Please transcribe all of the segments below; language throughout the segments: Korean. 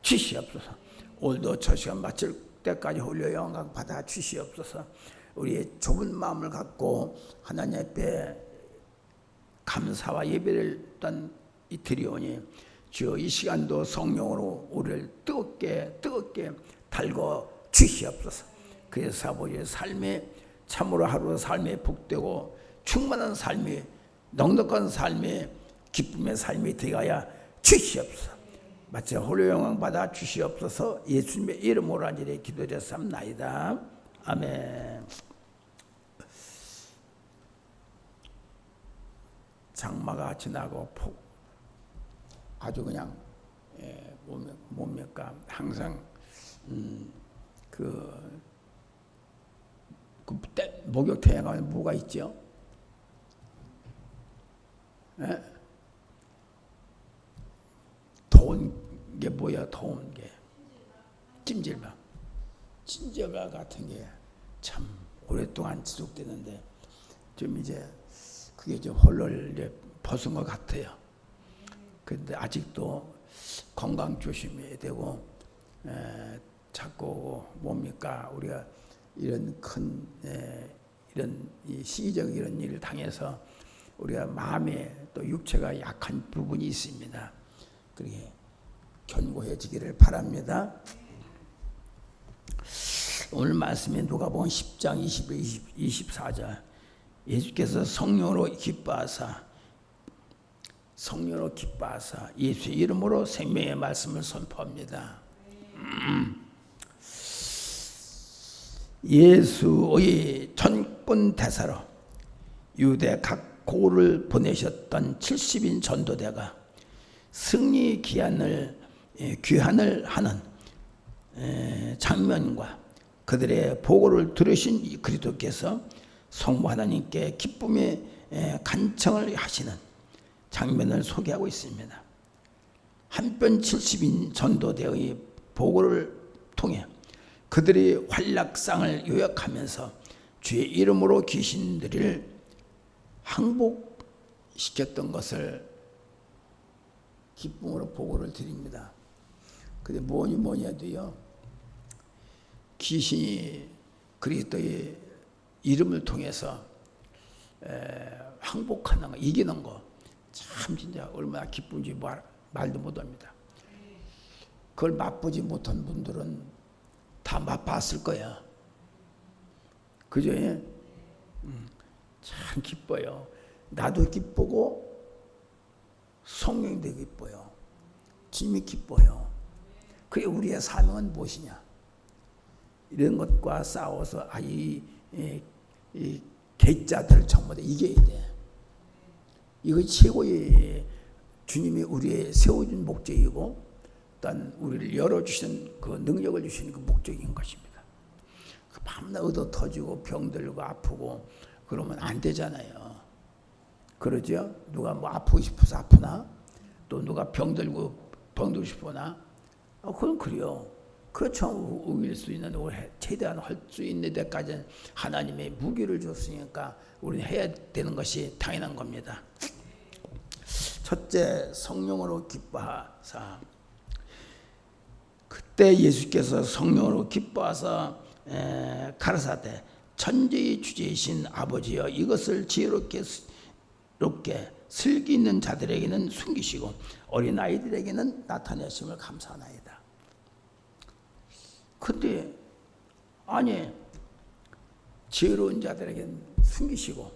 주시옵소서. 오늘도 저 시간 마칠 때까지 홀려 영광 받아 주시옵소서. 우리의 좁은 마음을 갖고 하나님 앞에 감사와 예배를 드리오니 주여 이 시간도 성령으로 우리를 뜨겁게 달궈 주시옵소서. 그래서 아버지의 삶에 참으로 하루 삶에 복되고 충만한 삶이 넉넉한 삶이 기쁨의 삶이 되어야 주시옵소서. 마치 홀로 영광 받아 주시옵소서. 예수님의 이름으로 간절히 기도드렸사옵나이다. 아멘. 장마가 지나고 아주 그냥 뭡니까 항상 목욕탕에 가면 뭐가 있죠? 더운 게 뭐야? 더운 게 찜질방 같은 게 참 오랫동안 지속되는데 좀 이제 그게 좀 헐렁 벗은 것 같아요. 그런데 아직도 건강 조심해야 되고 자꾸 뭡니까 우리가 이런 큰 이런 시기적 이런 일을 당해서 우리가 마음에 또 육체가 약한 부분이 있습니다. 그렇게 견고해지기를 바랍니다. 오늘 말씀에 누가복음 10장 24절 예수께서 성령으로 기뻐하사 예수의 이름으로 생명의 말씀을 선포합니다. 예수의 전권 대사로 유대 각 고을을 보내셨던 70인 전도대가 승리 귀환을 하는 장면과 그들의 보고를 들으신 그리스도께서 성부 하나님께 기쁨의 간청을 하시는 장면을 소개하고 있습니다. 한편 70인 전도대의 보고를 통해 그들이 활락상을 요약하면서 주의 이름으로 귀신들을 항복시켰던 것을 기쁨으로 보고를 드립니다. 근데 뭐니 해도요, 귀신이 그리스도의 이름을 통해서 항복하는 거, 이기는 거, 참 진짜 얼마나 기쁜지 말도 못합니다. 그걸 맛보지 못한 분들은 다 맛봤을 거야. 그죠? 참 기뻐요. 나도 기쁘고 성령도 기뻐요. 주님이 기뻐요. 그게 우리의 사명은 무엇이냐? 이런 것과 싸워서 이 개자들을 전부 다 이겨야 돼. 이거 최고의 주님이 우리의 세워준 목적이고 또한 우리를 열어주시는 그 능력을 주시는 그 목적인 것입니다. 밤낮 얻어 터지고 병들고 아프고 그러면 안 되잖아요. 그러죠? 누가 뭐 아프고 싶어서 아프나? 또 누가 병들고 싶으나? 그건 그래요. 그렇죠. 우길 수 있는 최대한 할 수 있는 데까지는 하나님의 무기를 줬으니까 우리는 해야 되는 것이 당연한 겁니다. 첫째, 성령으로 기뻐하사. 그때 예수께서 성령으로 기뻐하사 가라사대 천지의 주제이신 아버지여 이것을 지혜롭게 슬기 있는 자들에게는 숨기시고 어린아이들에게는 나타내심을 감사하나이다. 근데 아니 지혜로운 자들에게는 숨기시고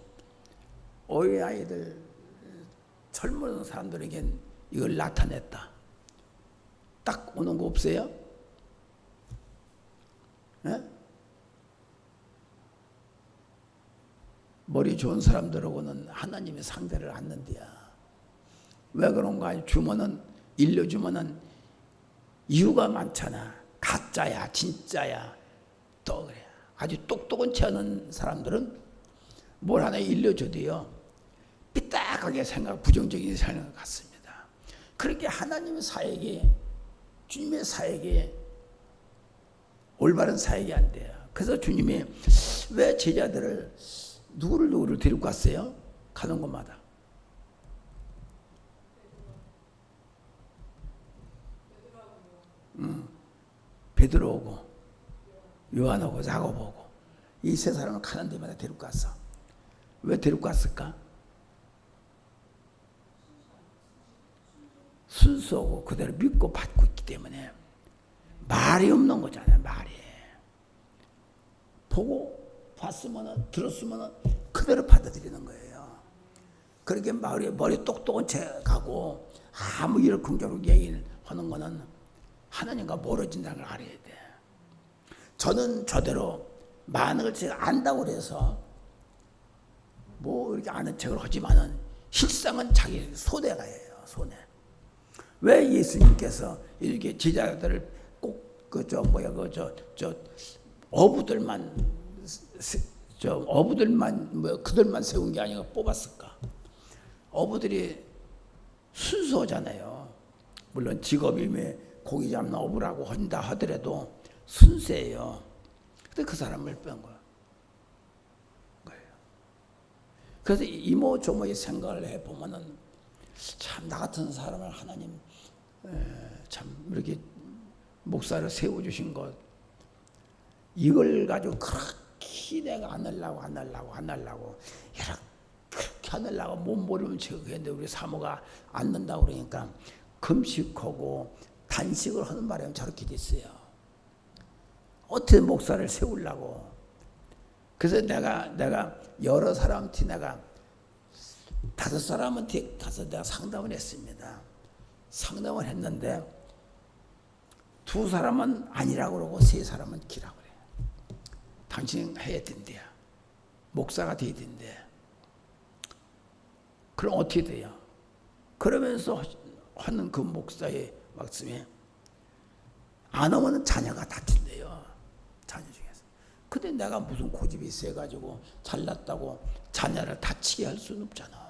어린아이들 젊은 사람들에게는 이걸 나타냈다. 딱 오는 거 없어요? 네? 머리 좋은 사람들하고는 하나님이 상대를 않는데야. 왜 그런가? 일러주면은 이유가 많잖아. 가짜야, 진짜야. 또 그래. 아주 똑똑한 체 않은 사람들은 뭘 하나 일러줘도요, 삐딱하게 부정적인 생각 같습니다. 그렇게 하나님의 사역이, 주님의 사역이 올바른 사역이 안 돼요. 그래서 주님이 왜 제자들을 누구를 데리고 갔어요? 가는 곳마다. 베드로오고 요한하고 야고보고 이 세 사람을 가는 데마다 데리고 갔어. 왜 데리고 갔을까? 순수하고 그대로 믿고 받고 있기 때문에 말이 없는 거잖아요. 말이. 보고 봤으면 들었으면 그대로 받아들이는 거예요. 그렇게 머리 똑똑한 채 가고 아무 일을 긍정적으로 얘기를 하는 거는 하나님과 멀어진다는 걸 알아야 돼. 저는 저대로 많은 걸 제가 안다고 해서 뭐 이렇게 아는 척을 하지만은 실상은 자기 손해가예요. 손해. 왜 예수님께서 이렇게 제자들을 꼭 어부들만 그들만 세운 게 아니라 뽑았을까? 어부들이 순수하잖아요. 물론 직업이 고기 잡는 어부라고 한다 하더라도 순수해요. 근데 그 사람을 뺀 거예요. 그래서 이모저모의 생각을 해보면은 참 나 같은 사람을 하나님 참 이렇게 목사를 세워주신 것 이걸 가지고 그렇게 내가 안 하려고 이렇게 하려고 몸부림을 치고 했는데 우리 사모가 안 된다고 그러니까 금식하고 단식을 하는 바람에 저렇게 됐어요. 어떻게 목사를 세우려고. 그래서 내가 여러 사람한테 내가 5사람한테 가서 내가 상담을 했습니다. 상담을 했는데 2사람은 아니라고 그러고 3사람은 기라고 그래요. 당신 해야 된대요. 목사가 돼야 된대. 그럼 어떻게 돼요? 그러면서 하는 그 목사의 말씀에 안 하면 자녀가 다친대요. 자녀 중에서. 근데 내가 무슨 고집이 세가지고 잘났다고 자녀를 다치게 할 수는 없잖아.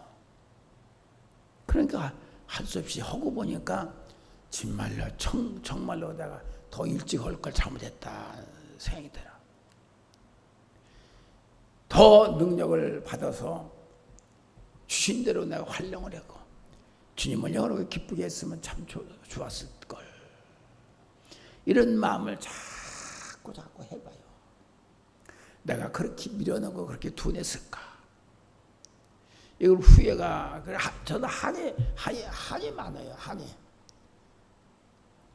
그러니까 할 수 없이 하고 보니까 정말로 내가 더 일찍 할 걸 잘못했다 생각이 들어. 더 능력을 받아서 주신 대로 내가 활용을 했고 주님을 여러 기쁘게 했으면 참 좋았을 걸. 이런 마음을 자꾸 해봐요. 내가 그렇게 밀어넣고 그렇게 둔했을까? 이걸 후회가 저도 한이 많아요. 한이.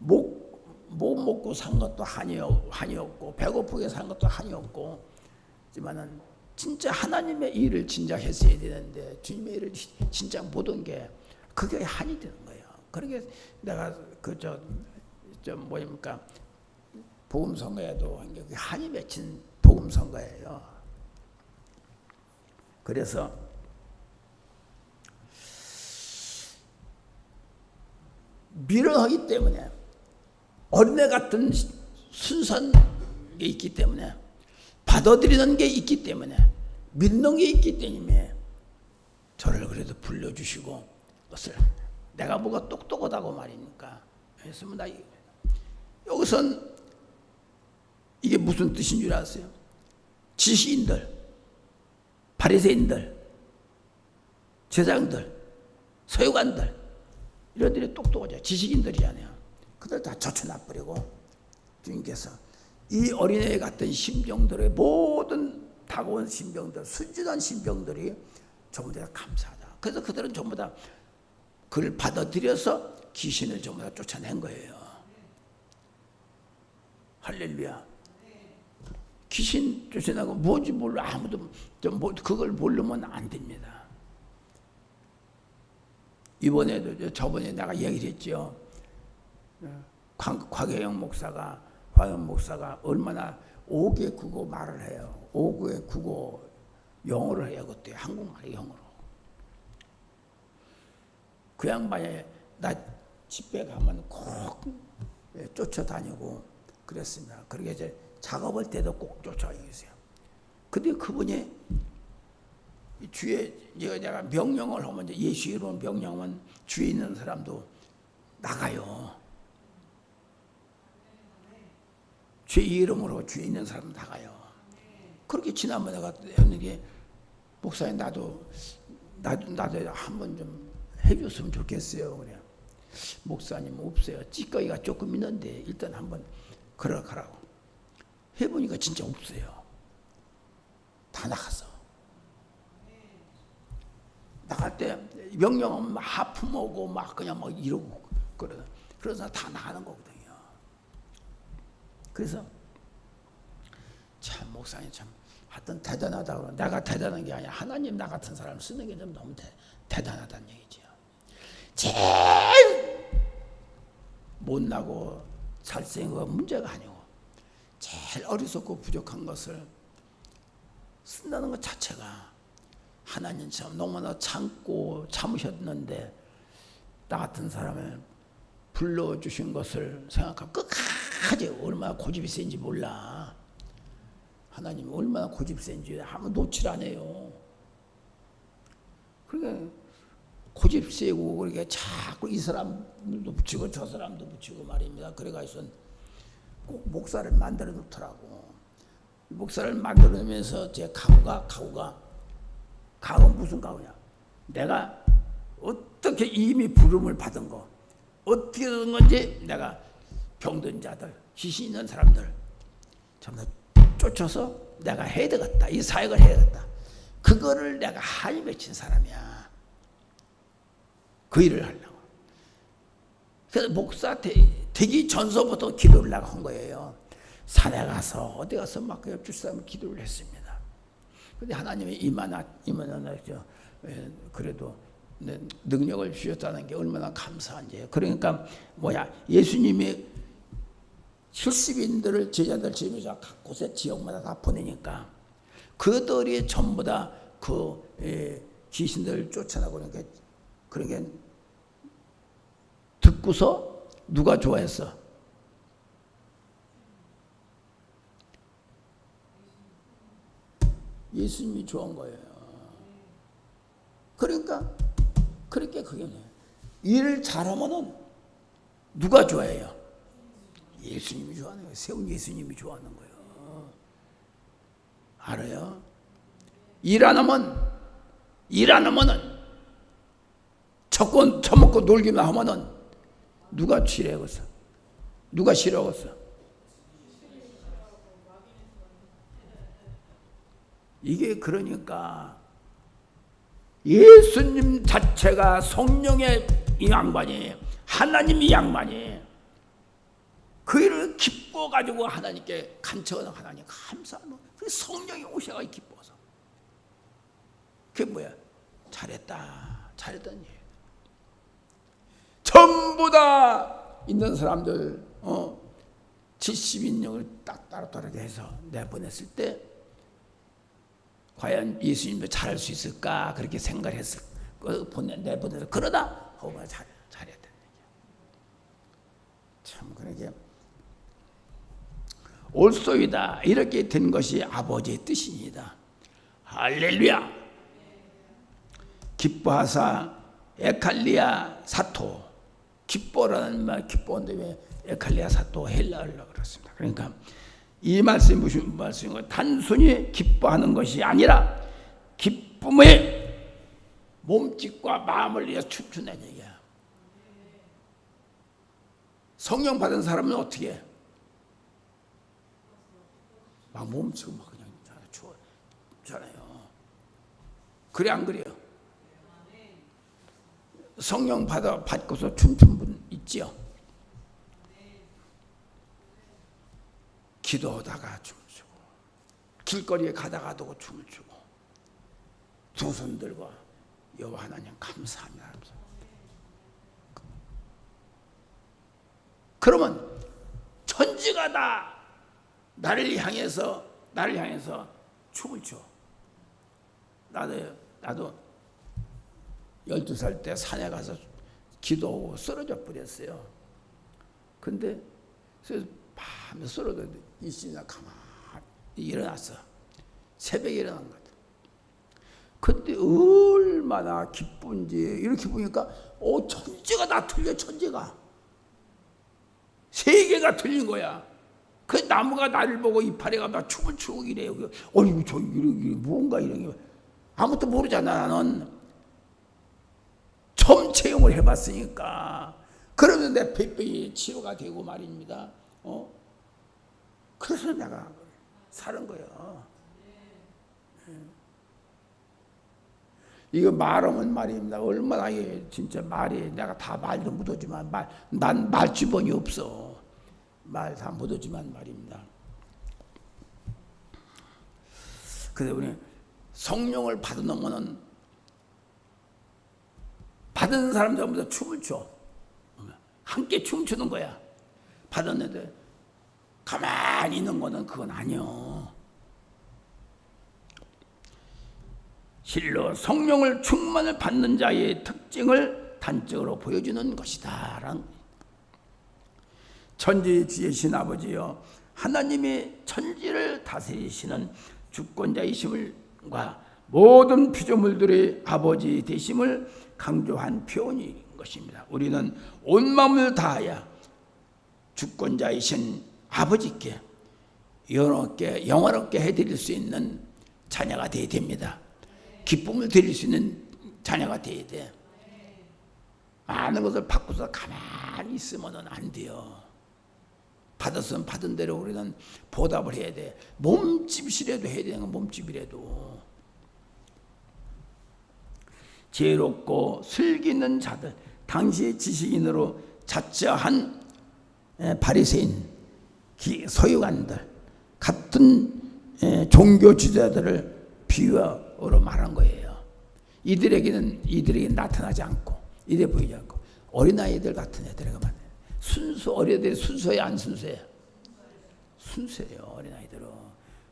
못 먹고 산 것도 한이 없고 배고프게 산 것도 한이 없고 하지만은 진짜 하나님의 일을 진짜 했어야 되는데 주님의 일을 진짜 못한 게 그게 한이 되는 거예요. 그러게 내가 복음 선거에도 한 게 한이 맺힌 복음 선거예요. 그래서 밀어하기 때문에 어린애 같은 순수한 게 있기 때문에 받아들이는 게 있기 때문에 믿는 게 있기 때문에 저를 그래도 불러주시고 그것을 내가 뭐가 똑똑하다고 말입니까? 했으면 나 여기선 이게 무슨 뜻인 줄 아세요? 지식인들, 바리새인들, 제사장들, 서유관들 이런 들이 똑똑하죠. 지식인들이잖아요. 그들 다 젖혀놔버리고 주님께서 이 어린애 같은 심정들의 모든 다가온 심정들, 순진한 심정들이 전부 다 감사하다. 그래서 그들은 전부 다 그를 받아들여서 귀신을 전부 다 쫓아낸 거예요. 할렐루야. 귀신 쫓아내고 뭔지 몰라 아무도 그걸 모르면 안 됩니다. 이번에도 저번에 내가 얘기를 했죠. 곽혜영 목사가 얼마나 5개 국어 말을 해요. 5개 국어 영어를 해요. 그때 한국말이 영어로. 그 양반이 나 집회 가면 꼭 쫓아다니고 그랬습니다. 그렇게 이제 작업할 때도 꼭 쫓아다니세요. 근데 그분이 주에 내가 명령을 하면 예수 이름 명령하면 주에 있는 사람도 나가요. 주 이름으로 주에 있는 사람 나가요. 그렇게 지난번에 내가 했는데 목사님 나도 한번 좀 해줬으면 좋겠어요. 그래. 목사님 없어요. 찌꺼기가 조금 있는데 일단 한번 그러라고 해보니까 진짜 없어요. 다 나갔어. 나갈 때 명령은 막 하품 오고 막 그냥 막 이러고 그래서 다 나가는 거거든요. 그래서 참 목사님 참 하여튼 대단하다고. 내가 대단한 게 아니라 하나님 나 같은 사람을 쓰는 게 좀 너무 대단하다는 얘기죠. 제일 못나고 잘생긴 건 문제가 아니고 제일 어리석고 부족한 것을 쓴다는 것 자체가 하나님처럼 너무나 참고 참으셨는데 나 같은 사람을 불러주신 것을 생각하면 끝까지 얼마나 고집이 센지 몰라. 하나님이 얼마나 고집이 센지 아무 노출 안 해요. 그러니까 고집 세고 그렇게 자꾸 이 사람도 붙이고 저 사람도 붙이고 말입니다. 그래가지고 꼭 목사를 만들어 놓더라고. 목사를 만들어 놓으면서 제 각오가 무슨 각오냐? 내가 어떻게 이미 부름을 받은 거 어떻게 된 건지 내가 병든 자들 귀신 있는 사람들 전부 쫓아서 내가 해야 되겠다. 이 사역을 해야 되겠다. 그거를 내가 한이 맺힌 사람이야. 그 일을 하려고. 그래서 목사 되기 전서부터 기도를 내가 한 거예요. 산에 가서 어디 가서 막 옆줄 사람을 기도를 했습니다. 근데 하나님이 이만한 그래도 능력을 주셨다는 게 얼마나 감사한지. 그러니까 예수님이 70인들을 제자들 집에서 각 곳에 지역마다 다 보내니까 그들이 전부 다 그 귀신들을 쫓아나고 그러니까 듣고서 누가 좋아했어? 예수님이 좋아한 거예요. 그러니까 그렇게 그게 일을 잘하면은 누가 좋아해요? 예수님이 좋아하는 거예요. 세운 예수님이 좋아하는 거예요. 알아요? 일 안 하면은 처먹고 놀기만 하면은 누가 싫어하겠어? 누가 싫어하겠어? 이게 그러니까 예수님 자체가 성령의 이 양반이 하나님이 양반이 그 일을 기뻐가지고 하나님께 간청하는 하나님 감사하는 그 성령이 오셔가지고 기뻐서 그게 뭐야? 잘했다는 얘기야. 전부 다 있는 사람들 70인력을 딱 따로따로게 해서 내보냈을 때 과연 예수님도 잘할 수 있을까 그렇게 생각을 했을 내보내서 그러다 잘했다는 얘기야. 참 그러게 올소이다 이렇게 된 것이 아버지의 뜻입니다. 할렐루야. 기뻐하사 에칼리아 사토 기뻐라는 말 기뻐한데 왜 에칼리아 사토 헬라어로 그렇습니다. 그러니까 이 말씀이 무슨 말씀인가? 단순히 기뻐하는 것이 아니라 기쁨의 몸짓과 마음을 위해 춤추는 얘기야. 성령 받은 사람은 어떻게 해? 막 몸치고 막 그냥 추워잖아요. 그래 안 그래요? 성령 받고서 춤춘 분 있지요? 기도하다가 춤을 추고 길거리에 가다가도 춤을 추고 두 손 들고 여호와 하나님 감사합니다 하면서. 그러면 천지가 다 나를 향해서 춤을 춰. 나도 12살 때 산에 가서 기도하고 쓰러져 버렸어요. 근데 그래서 밤에 쓰러져 있으니까 가만히 일어났어. 새벽에 일어난 것 같아. 그때 얼마나 기쁜지 이렇게 보니까 천지가 다 틀려. 천지가 세계가 틀린 거야. 그 나무가 나를 보고 이파리가 막 춤을 추고 이래요. 어이구 저 이게 뭔가 이런 게 아무것도 모르잖아. 나는 처음 체험을 해봤으니까. 그러면 내 폐병이 치료가 되고 말입니다. 그래서 내가 사는 거예요. 이거 말하면 말입니다. 얼마나 이게 진짜 말이 내가 다 말도 못하지만 난 말주번이 없어. 말 다 못하지만 말입니다. 그래서 우리 성령을 받아놓으면 받은 사람들보다 춤을 춰. 함께 춤추는 거야. 받았는데 가만히 있는 거는 그건 아니요. 실로 성령을 충만을 받는 자의 특징을 단적으로 보여주는 것이다. 천지지으신 아버지여, 하나님이 천지를 다스리시는 주권자이심과 모든 피조물들의 아버지 되심을 강조한 표현인 것입니다. 우리는 온 마음을 다하여 주권자이신 아버지께 영원롭게 해드릴 수 있는 자녀가 되어야 됩니다. 기쁨을 드릴 수 있는 자녀가 되어야 돼. 많은 것을 받고서 가만히 있으면 안 돼요. 받았으면 받은 대로 우리는 보답을 해야 돼. 몸집이라도 해야 되는 건 몸집이라도. 지혜롭고 슬기 있는 자들, 당시의 지식인으로 자처한 바리새인, 서유관들 같은 종교 지도자들을 비유어로 말한 거예요. 이들에게 나타나지 않고, 이래 보이지 않고 어린아이들 같은 애들에게 만 어린애들이 순수해야 안 순수해요? 순수해요. 어린아이들은.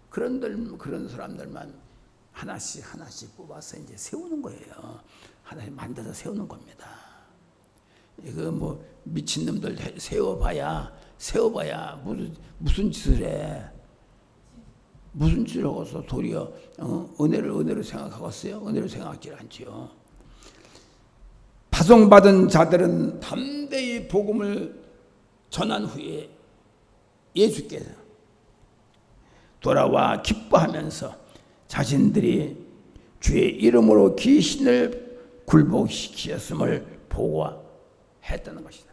그런 사람들만 하나씩 뽑아서 이제 세우는 거예요. 하나씩 만들어서 세우는 겁니다. 이거 뭐 미친놈들 세워봐야 무슨 짓을 해. 무슨 짓을 하고서 도리어 은혜를 생각하겠어요? 은혜를 생각하지 않지요. 파송받은 자들은 담대히 복음을 전한 후에 예수께서 돌아와 기뻐하면서 자신들이 주의 이름으로 귀신을 굴복시켰음을 보고했다는 것이다.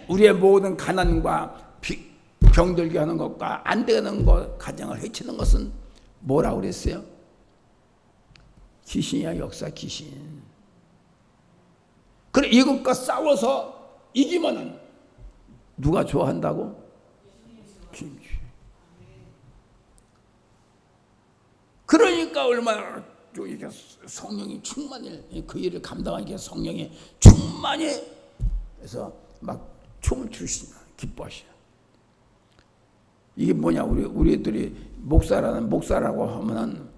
우리의 모든 가난과 병들게 하는 것과 안 되는 것, 가정을 해치는 것은 뭐라고 그랬어요? 귀신이야, 역사 귀신. 그래, 이것과 싸워서 이기면은 누가 좋아한다고? 그러니까 얼마나 이게 성령이 충만히 그 일을 감당하기 위해 성령이 충만히 해서 막 춤을 추시나 기뻐하시나. 이게 뭐냐? 우리들이 목사라고 하면은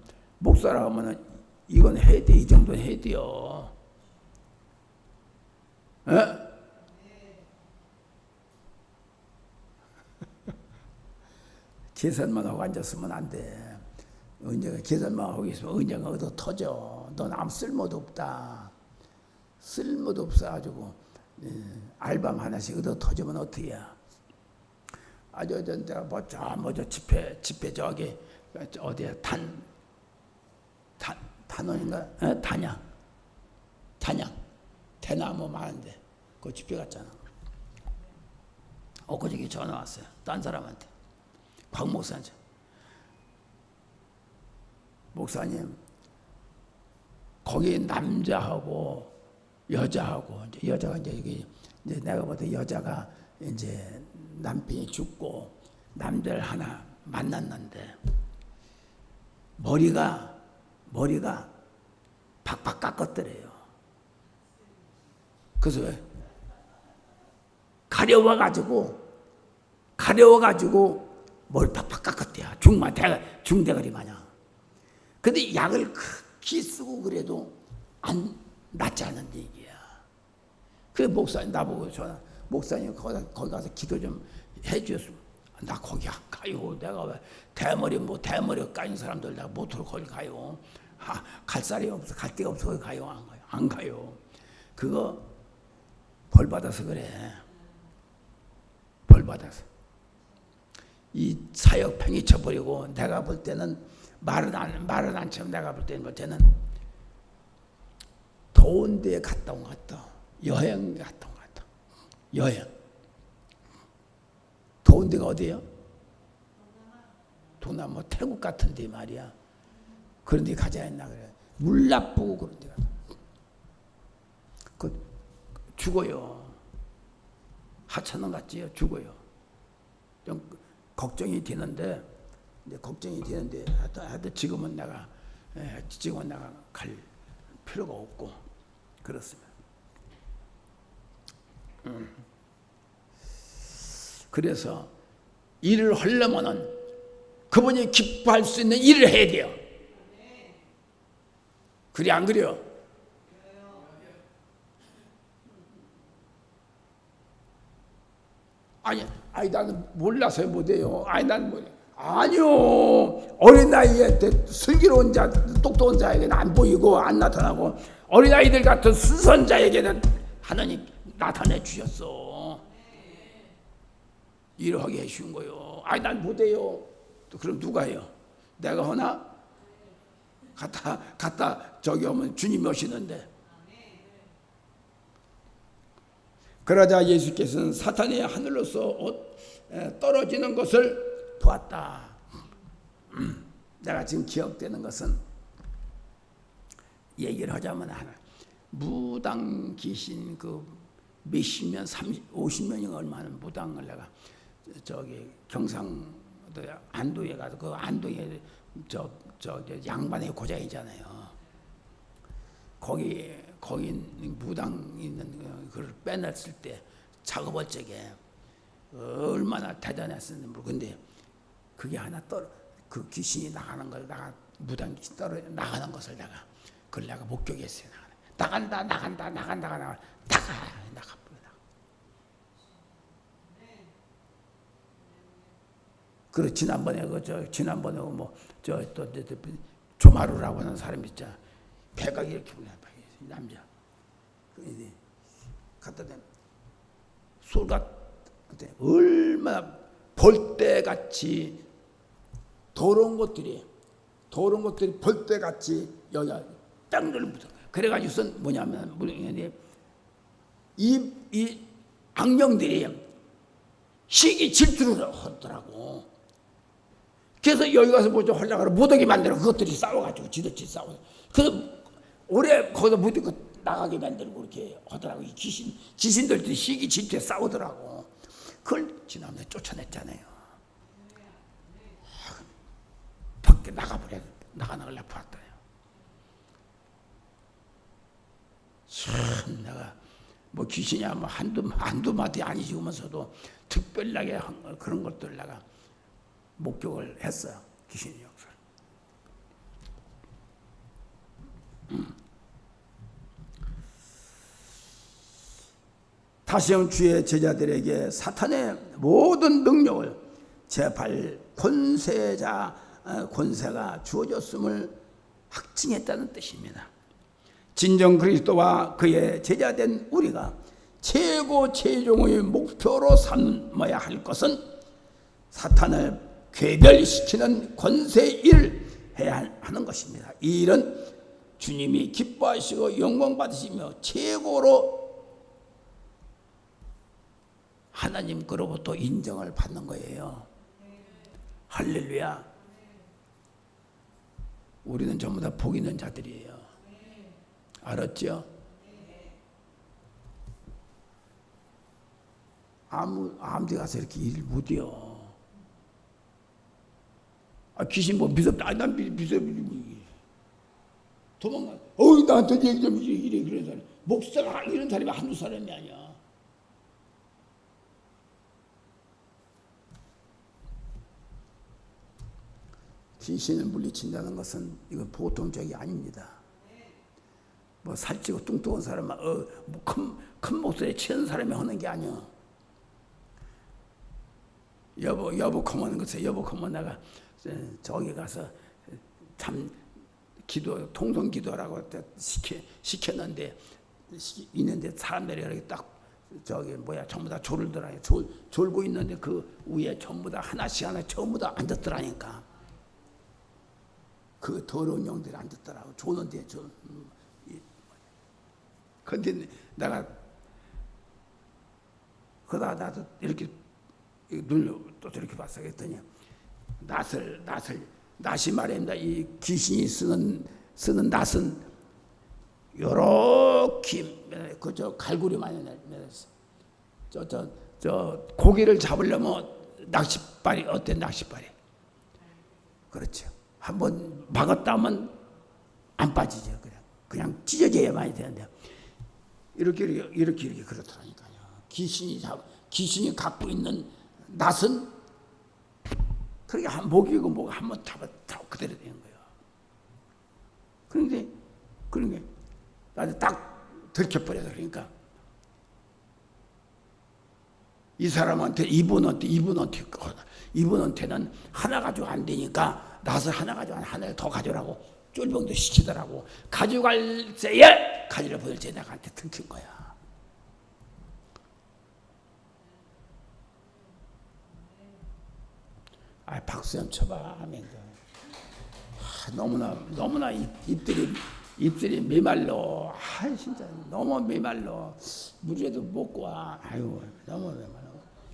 이건 해야 돼. 이 정도는 해야 돼요. 에? 계산만 하고 앉았으면 안 돼. 은혜가 계산만 하고 있으면 은혜가 얻어 터져. 넌 아무 쓸모도 없다. 쓸모도 없어가지고 알밤 하나씩 얻어 터지면 어떻게 해? 아주 내가 저 집회 저기 어디야 단원인가? 단양 대나무 많은데 그 집회 갔잖아. 엊그저께 전화 왔어요. 딴 사람한테. 곽 목사한테. 목사님, 거기 남자하고 여자하고 여자가 이제 내가 보다 여자가 이제 남편이 죽고 남자를 하나 만났는데 머리가 팍팍 깎았더래요. 그래서 왜? 가려워가지고 머리 팍팍 깎았대요. 중대가리 마냥. 근데 약을 크게 쓰고 그래도 안 낫지 않은 얘기야. 그래 목사님 나보고 전화, 목사님 거기 가서 기도 좀 해주셨으면. 나 거기 안 가요. 내가 왜 대머리 까인 사람들 내가 모토로 거기 가요. 갈 살이 없어, 갈 데가 없어 거기 가요. 안 가요. 그거 벌 받아서 그래. 벌 받아서. 이 사역 팽이 쳐버리고 내가 볼 때는 말은 안 치면 내가 볼 때는 쟤는 더운 데에 갔다 온 것 같다. 여행 갔다 온 것 같다. 여행. 더운 데가 어디예요? 동남 뭐 태국 같은데 말이야. 그런 데 가자 했나 그래. 물 나쁘고 그런 데 가자. 그 죽어요. 하찮은 같지요. 죽어요. 좀 걱정이 되는데 하여튼 지금은 내가 갈 필요가 없고 그렇습니다. 그래서 일을 하려면은 그분이 기뻐할 수 있는 일을 해야 돼요. 그래 안 그래요? 아니 나는 몰라서 못해요. 난 뭐 아니요. 어린 나이에 슬기로운 자, 똑똑한 자에게는 안 보이고 안 나타나고 어린 아이들 같은 순수한 자에게는 하나님 나타내 주셨어. 일을 하게 해주신 거요. 난 못해요. 그럼 누가 해요? 내가 하나? 갔다 저기 오면 주님이 오시는데. 그러자 예수께서는 사탄이 하늘로서 떨어지는 것을 보았다. 내가 지금 기억되는 것은 얘기를 하자면 무당 귀신 그 몇십 년, 50년인가 얼마나 무당을 내가 저기 경상도 안도에 가서 그 안도에 저 양반의 고장이잖아요. 거기 무당 있는 그걸 빼냈을 때 작업할 적에 얼마나 대단했었는지. 근데 그게 하나 그 귀신이 나가는 걸 무당 귀신 나가는 것을 그걸 내가 목격했어요. 나간다. 그리고 지난번에 또 조마루라고 하는 사람이 있잖아. 배가 이렇게 남자. 갖다 대 술가 얼마나 벌떼같이 더러운 것들이 벌떼같이 여기 땅들을 묻어. 그래가지고선 뭐냐면 이 악령들이 시기 질투를 하더라고. 그래서 여기 가서 뭐죠 하려고 못하게 만들어. 그것들이 싸워가지고 지들끼리 싸워. 그래서 오래 거기서 못 나가게 만들고 그렇게 하더라고. 이 귀신들끼리 시기 질투에 싸우더라고. 그걸 지난번에 쫓아냈잖아요. 밖에 나가려고 봤더니 참 내가 뭐 귀신이야 뭐 한두 마디 아니지면서도 특별하게 그런 것들 내가 목격을 했어요. 귀신의 역사. 다시금 주의 제자들에게 사탄의 모든 능력을 제발 권세가 주어졌음을 확증했다는 뜻입니다. 진정 그리스도와 그의 제자된 우리가 최종의 목표로 삼아야 할 것은 사탄을 괴멸시키는 권세 일을 해야 하는 것입니다. 이 일은 주님이 기뻐하시고 영광 받으시며 최고로 하나님 그로부터 인정을 받는 거예요. 할렐루야. 우리는 전부 다 복 있는 자들이에요. 알았죠? 아무 데 가서 이렇게 일 못해요. 귀신 뭐 무섭다. 난 무섭다. 도망가. 나한테 얘기 좀 이래 그런 사람. 목사가 이런 사람이 한두 사람이 아니야. 귀신을 물리친다는 것은 이건 보통 적이 아닙니다. 뭐 살찌고 뚱뚱한 사람만 뭐 큰 목소리에 치는 사람이 하는 게 아니야. 여보 그만 것에 여보 그만 내가 저기 가서 참 통성 기도라고 시켰는데 있는데 사람들이 이렇게 딱 전부 다 졸더라니까. 졸고 있는데 그 위에 전부 다 하나씩 전부 다 앉았더라니까. 그 더러운 영들이 앉았더라고. 조는데 근데 내가 그러다 나도 이렇게 눈을 또 이렇게 봤어. 그랬더니 낫이 말입니다. 이 귀신이 쓰는 낫은 요렇게 그저 갈고리 많이 내렸어. 저 고기를 잡으려면 낚싯발이 어때? 낚싯발이. 그렇죠. 한번 막았다 하면 안 빠지죠. 그냥 찢어져야만이 되는데 이렇게 그렇더라니까요. 귀신이 갖고 있는 낫은 그렇게 한 목이고 뭐가 한번 잡아 그대로 되는 거예요. 그런데 나한테 딱 들켜버려서 그러니까 이 사람한테 이분한테는 하나 가지고 안 되니까 낫을 하나 가지고 하나를 더 가져라고 쫄병도 시키더라고. 가져갈 때에 가지러 보낼 때 나한테 들킨 거야. 박수 좀 쳐봐. 아멘. 너무나 입들이 메말로. 진짜 너무 메말로. 물에도 먹고 와. 너무 메말로.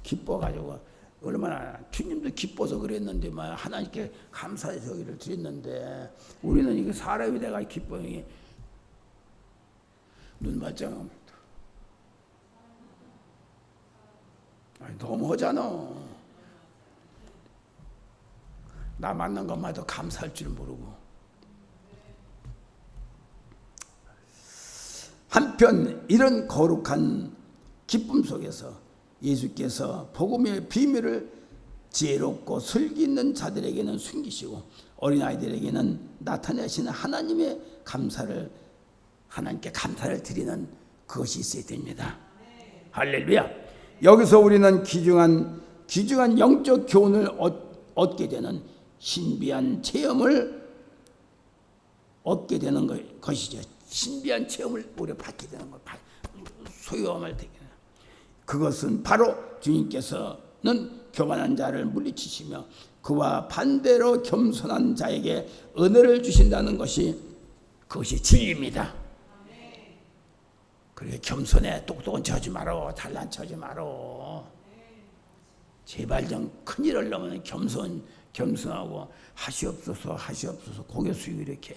기뻐가지고 얼마나 주님도 기뻐서 그랬는데 하나님께 감사의 저기를 드렸는데 우리는 이게 사람이 내가 기뻐요. 눈맞짱합니다. 너무하잖아. 나 만난 것마다 감사할 줄 모르고. 한편 이런 거룩한 기쁨 속에서 예수께서 복음의 비밀을 지혜롭고 슬기 있는 자들에게는 숨기시고 어린아이들에게는 나타내시는 하나님께 감사를 드리는 그것이 있어야 됩니다. 할렐루야. 여기서 우리는 귀중한 영적 교훈을 얻게 되는 신비한 체험을 얻게 되는 것이죠. 신비한 체험을 우리가 받게 되는 것, 소유함을 되게. 그것은 바로 주님께서는 교만한 자를 물리치시며 그와 반대로 겸손한 자에게 은혜를 주신다는 그것이 진리입니다. 그래 겸손해. 똑똑한 척하지 마라. 잘난 척하지 마라. 제발 좀 큰일을 넘으면 겸손하고 하시옵소서 고개 숙이고 이렇게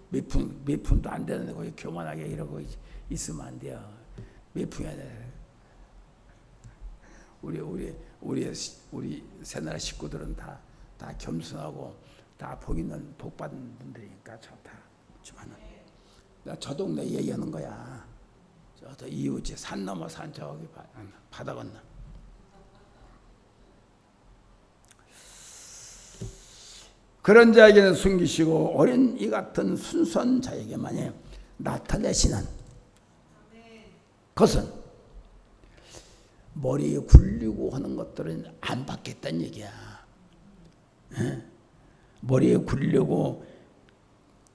몇 푼도 안 되는데 거기 교만하게 이러고 있으면 안 돼요. 몇 푼이야 돼. 우리 새나라 식구들은 다 겸손하고 다 복 받은 분들이니까 좋다. 나 저 동네 얘기하는 거야. 저 이웃집 산 넘어 산 저기 바다 건너. 그런 자에게는 숨기시고 어린 이 같은 순수한 자에게만이 나타내시는 것은 머리에 굴리고 하는 것들은 안 받겠다는 얘기야. 머리에 굴리고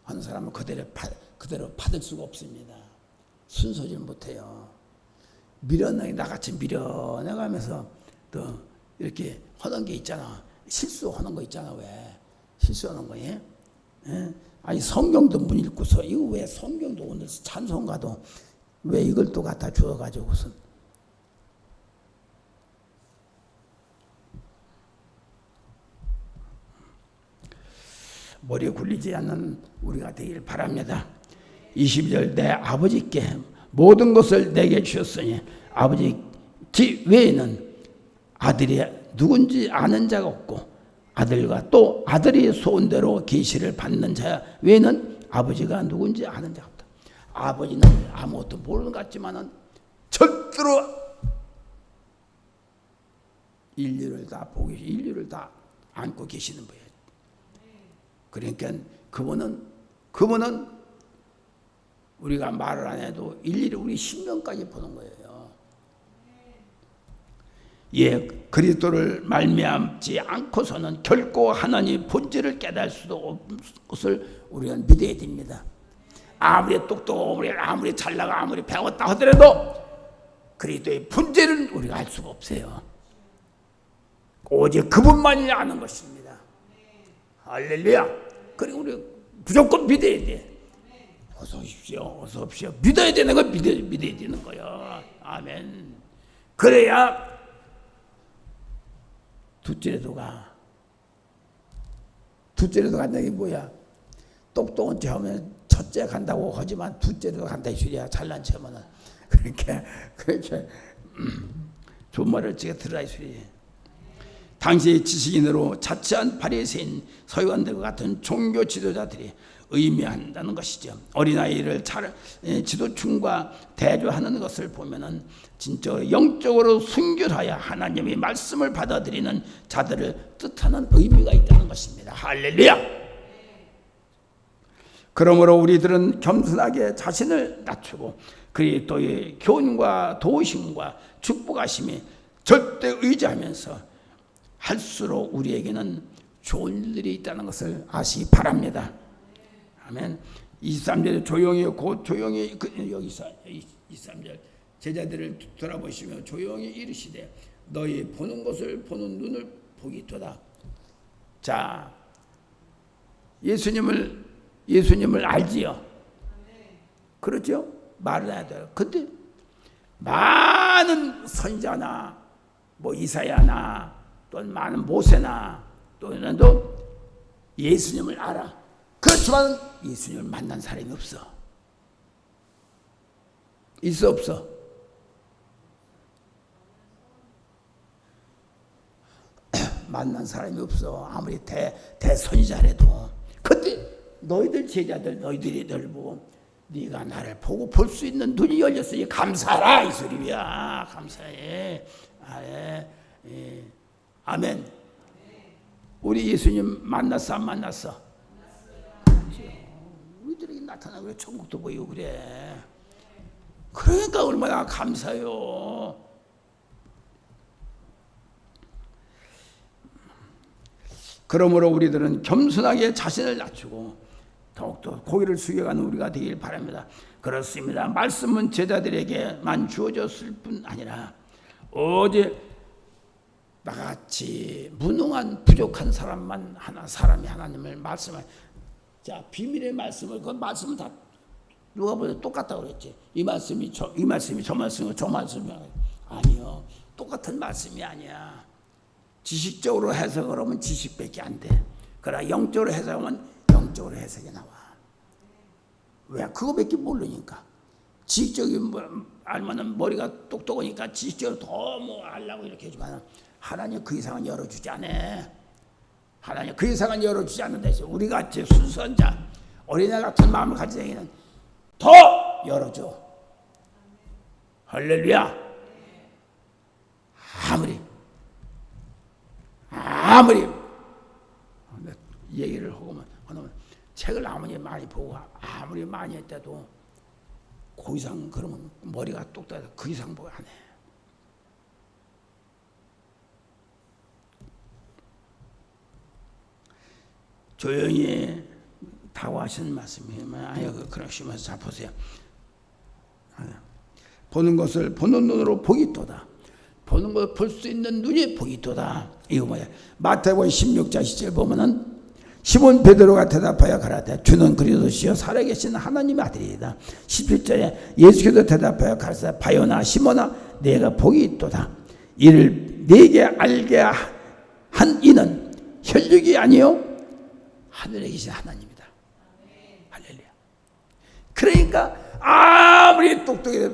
하는 사람은 그대로 받을 수가 없습니다. 순서질 못해요. 나같이 밀어내가면서 또 이렇게 하는 게 있잖아. 실수하는 거 있잖아. 왜? 실수하는 거예요? 아니 성경도 못 읽고서 이거 왜 성경도 오늘 찬송가도 왜 이걸 또 갖다 주어가지고선 머리에 굴리지 않는 우리가 되기를 바랍니다. 22절 내 아버지께 모든 것을 내게 주셨으니 아버지 외에는 아들이 누군지 아는 자가 없고 아들과 또 아들이 소원대로 계시를 받는 자 외에는 아버지가 누군지 아는 자가 없다. 아버지는 아무것도 모르는 것 같지만은 절대로 인류를 다 안고 계시는 거예요. 그러니까 그분은 우리가 말을 안 해도 일일이 우리 신명까지 보는 거예요. 그리스도를 말미암지 않고서는 결코 하나님 본질을 깨달을 수도 없는 것을 우리는 믿어야 됩니다. 아무리 똑똑하고 아무리 잘나고 아무리 배웠다 하더라도 그리스도의 본질은 우리가 알 수가 없어요. 오직 그분만이 아는 것입니다. 할렐루야. 그리고 우리 무조건 믿어야 돼. 어서 오십시오. 믿어야 되는 거 믿어야 되는 거야. 아멘. 그래야 둘째라도 가. 둘째라도 간다는 게 뭐야? 똑똑한 체 하면 첫째 간다고 하지만 둘째라도 간다 이 소리야. 잘난 체 하면은. 그렇게 좋은 말을 제가 들으라 이 소리. 당시의 지식인으로 자치한 바리새인 서기관들과 같은 종교 지도자들이 의미한다는 것이죠. 어린아이를 지도층과 대조하는 것을 보면은 진짜 영적으로 순결하여 하나님의 말씀을 받아들이는 자들을 뜻하는 의미가 있다는 것입니다. 할렐루야! 그러므로 우리들은 겸손하게 자신을 낮추고 그리스도의 교훈과 도우심과 축복하심이 절대 의지하면서 할수록 우리에게는 좋은 일들이 있다는 것을 아시기 바랍니다. 아멘. 23절에 조용히 곧 조용히 여기서 23절 제자들을 돌아보시며 조용히 이르시되 너희 보는 것을 보는 눈을 보기도다. 자, 예수님을 알지요? 그렇죠? 말을 해야 돼요. 근데 많은 선지자나 뭐 이사야나 또 많은 모세나 또는 예수님을 알아. 그렇지만 예수님을 만난 사람이 없어. 있어 없어? 만난 사람이 없어. 아무리 대선지자라도. 그때 너희들 제자들 너희들이 보고 네가 나를 보고 볼 수 있는 눈이 열렸으니 감사하라 이 소리야. 감사해. 아멘. 우리 예수님 만났어 안 만났어? 우리들에게 나타나고 그래. 천국도 보이고 그래. 그러니까 얼마나 감사해요. 그러므로 우리들은 겸손하게 자신을 낮추고 더욱더 고개를 숙여가는 우리가 되길 바랍니다. 그렇습니다. 말씀은 제자들에게만 주어졌을 뿐 아니라 어제 나같이 무능한 부족한 사람이 하나님을 말씀을 자 비밀의 말씀을 그 말씀은 다 누가 보면 똑같다고 그랬지. 이 말씀이 저 말씀이고 저 말씀이 아니요. 똑같은 말씀이 아니야. 지식적으로 해석을 하면 지식밖에 안 돼. 그러나 영적으로 해석하면 영적으로 해석이 나와. 왜? 그거밖에 모르니까. 지식적인 알면은 머리가 똑똑하니까 지식적으로 더 뭐 알라고 이렇게 하지만 하나님 그 이상은 열어주지 않아. 하나님 그 이상은 열어주지 않는다 해서 우리 같이 순수한 자 어린애 같은 마음을 가진 자에게는 더 열어줘. 할렐루야. 아무리 얘기를 하고만 책을 아무리 많이 보고 아무리 많이 했대도 그 이상 그러면 머리가 똑똑해서 그 이상 보고 안 해. 조용히 다가하시는 말씀이에요. 그러시면서 자 보세요. 보는 것을 보는 눈으로 보기도다. 보는 걸 볼 수 있는 눈이 보기도다. 이거 뭐야? 마태복음 16장 10절 보면은 시몬 베드로가 대답하여 가라되 주는 그리스도시요 살아계신 하나님의 아들이다. 17절에 예수께서 대답하여 가라사대 바요나 시몬아 내가 복이 있도다. 이를 네게 알게 한 이는 혈육이 아니요 하늘에 계신 하나님이다. 할렐루야. 그러니까 아무리 똑똑해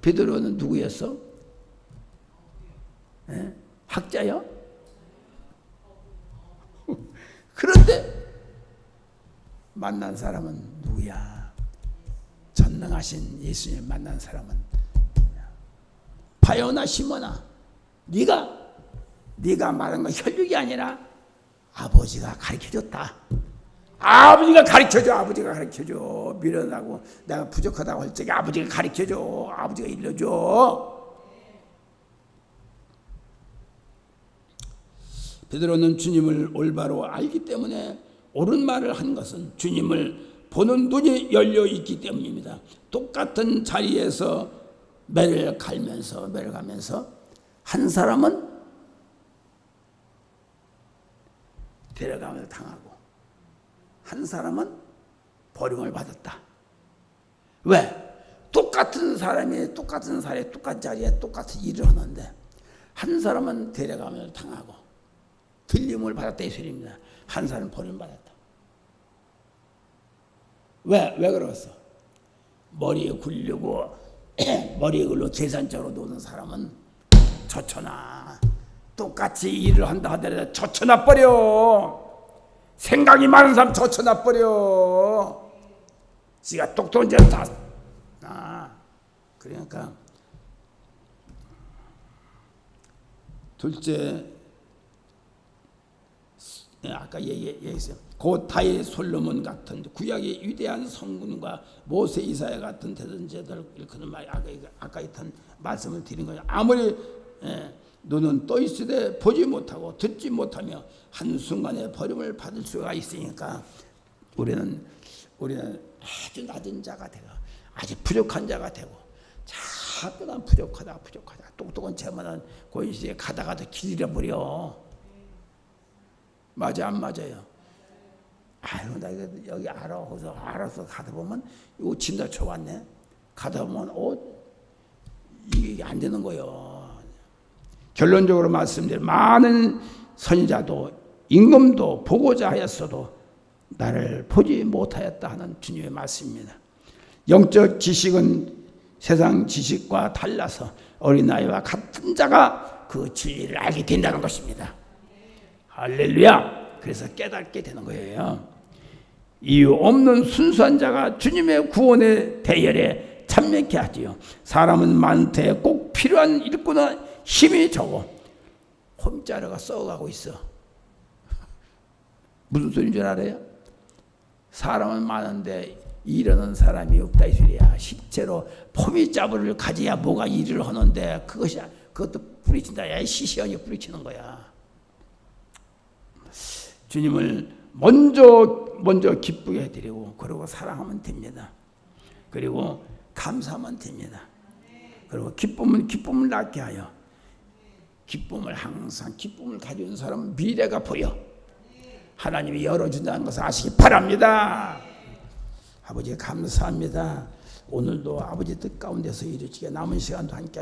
베드로는 누구였어? 학자요? 그런데 만난 사람은 누구야? 전능하신 예수님 만난 사람은 바요나 시몬아 네가 말한 건 혈육이 아니라 아버지가 가르쳐줬다. 아버지가 가르쳐줘. 미련하고 내가 부족하다고 할 적에 아버지가 가르쳐줘. 아버지가 일러줘. 베드로는 주님을 올바로 알기 때문에 옳은 말을 한 것은 주님을 보는 눈이 열려 있기 때문입니다. 똑같은 자리에서 매를 가면서 한 사람은 데려감을 당하고 한 사람은 버림을 받았다. 왜? 똑같은 사람이 똑같은 자리에 똑같은 일을 하는데 한 사람은 데려감을 당하고 들림을 받았다 이 소리입니다. 한 사람은 버림받았다. 왜 그러겠어? 머리에 굴리고 머리에 굴러 계산적으로 노는 사람은 젖혀놔. 똑같이 일을 한다 하더라도 젖혀놔 버려. 생각이 많은 사람 젖혀놔 버려. 지가 똑똑한 데는 다. 그러니까 둘째, 아까 얘기했어요. 곧 다윗 솔로몬 같은 구약의 위대한 성군과 모세 이사야 같은 대선제들 일컫는 말 아까 했던 말씀을 드린 거예요. 아무리 너는 또 있으되 보지 못하고 듣지 못하며 한순간에 버림을 받을 수가 있으니까 우리는 아주 낮은 자가 되고 아주 부족한 자가 되고 자꾸 난 부족하다 똑똑한 쟤만은 고인시에 가다가도 길 잃어버려. 맞아 안 맞아요? 아유 나 이거 여기 알아서 가다 보면 이거 진짜 좋았네. 가다 보면 이게 안 되는 거예요. 결론적으로 말씀드려 많은 선지자도 임금도 보고자 하였어도 나를 보지 못하였다 하는 주님의 말씀입니다. 영적 지식은 세상 지식과 달라서 어린아이와 같은 자가 그 진리를 알게 된다는 것입니다. 할렐루야. 그래서 깨닫게 되는 거예요. 이유 없는 순수한 자가 주님의 구원의 대열에 참여케 하지요. 사람은 많되 꼭 필요한 일꾼은 힘이 적어 홈자루가 썩어가고 있어. 무슨 소리인 줄 알아요? 사람은 많은데 일하는 사람이 없다 이 소리야. 실제로 포미자루를 가져야 뭐가 일을 하는데 그것도 뿌리친다. 야 시시하게 뿌리치는 거야. 주님을 먼저 기쁘게 해드리고 그리고 사랑하면 됩니다. 그리고 감사하면 됩니다. 그리고 기쁨을 낳게 하여 기쁨을 가지고 있는 사람은 미래가 보여. 하나님이 열어준다는 것을 아시기 바랍니다. 아버지 감사합니다. 오늘도 아버지 뜻 가운데서 이루어지게 남은 시간도 함께